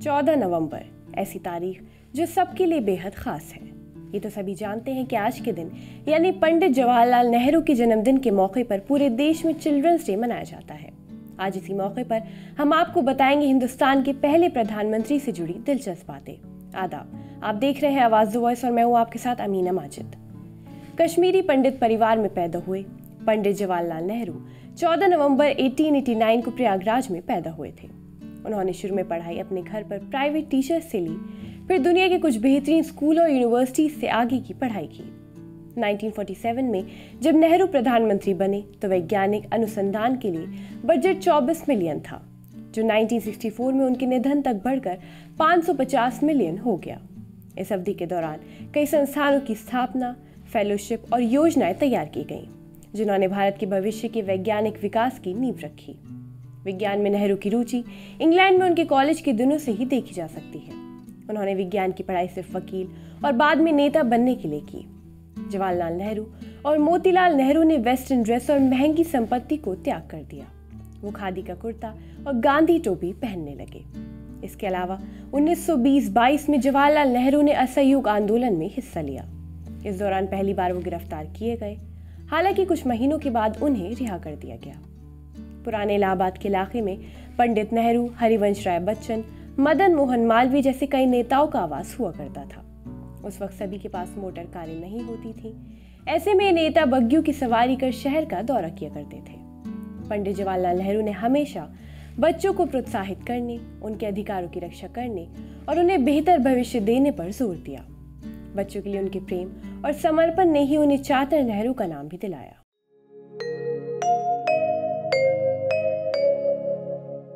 14 नवंबर, ऐसी तारीख जो सबके लिए बेहद खास है। ये तो सभी जानते हैं कि आज के दिन यानी पंडित जवाहरलाल नेहरू के जन्मदिन के मौके पर पूरे देश में चिल्ड्रंस डे मनाया जाता है। आज इसी मौके पर हम आपको बताएंगे हिंदुस्तान के पहले प्रधानमंत्री से जुड़ी दिलचस्प बातें। आदाब, आप देख रहे हैं आवाज द वॉइस और मैं हूँ आपके साथ अमीना माजिद। कश्मीरी पंडित परिवार में पैदा हुए पंडित जवाहरलाल नेहरू 14 नवंबर 1889 को प्रयागराज में पैदा हुए थे। उन्होंने शुरू में पढ़ाई अपने घर पर प्राइवेट टीचर से ली, फिर दुनिया के कुछ बेहतरीन स्कूलों और यूनिवर्सिटीज से आगे की पढ़ाई की। 1947 में जब नेहरू प्रधानमंत्री बने तो वैज्ञानिक अनुसंधान के लिए बजट 24 मिलियन था, जो 1964 में उनके निधन तक बढ़कर 550 मिलियन हो गया। इस अवधि के दौरान कई संस्थानों की स्थापना, फेलोशिप और योजनाएं तैयार की गईं, जिन्होंने भारत के भविष्य के वैज्ञानिक विकास की नींव रखी। विज्ञान में नेहरू की रुचि इंग्लैंड में उनके कॉलेज के दिनों से ही देखी जा सकती है। उन्होंने विज्ञान की पढ़ाई सिर्फ वकील और बाद में नेता बनने के लिए की। जवाहरलाल नेहरू और मोतीलाल नेहरू ने वेस्टर्न ड्रेस और महंगी संपत्ति को त्याग कर दिया। वो खादी का कुर्ता और गांधी टोपी पहनने लगे। इसके अलावा 1920-22 में जवाहरलाल नेहरू ने असहयोग आंदोलन में हिस्सा लिया। इस दौरान पहली बार वो गिरफ्तार किए गए, हालांकि कुछ महीनों के बाद उन्हें रिहा कर दिया गया। पुराने इलाहाबाद के इलाके में पंडित नेहरू, हरिवंश राय बच्चन, मदन मोहन मालवीय जैसे कई नेताओं का आवास हुआ करता था। उस वक्त सभी के पास मोटर कारें नहीं होती थी। ऐसे में नेता बग्गियों की सवारी कर शहर का दौरा किया करते थे। पंडित जवाहरलाल नेहरू ने हमेशा बच्चों को प्रोत्साहित करने, उनके अधिकारों की रक्षा करने और उन्हें बेहतर भविष्य देने पर जोर दिया। बच्चों के लिए उनके प्रेम और समर्पण ने ही उन्हें चाचा नेहरू का नाम भी दिलाया।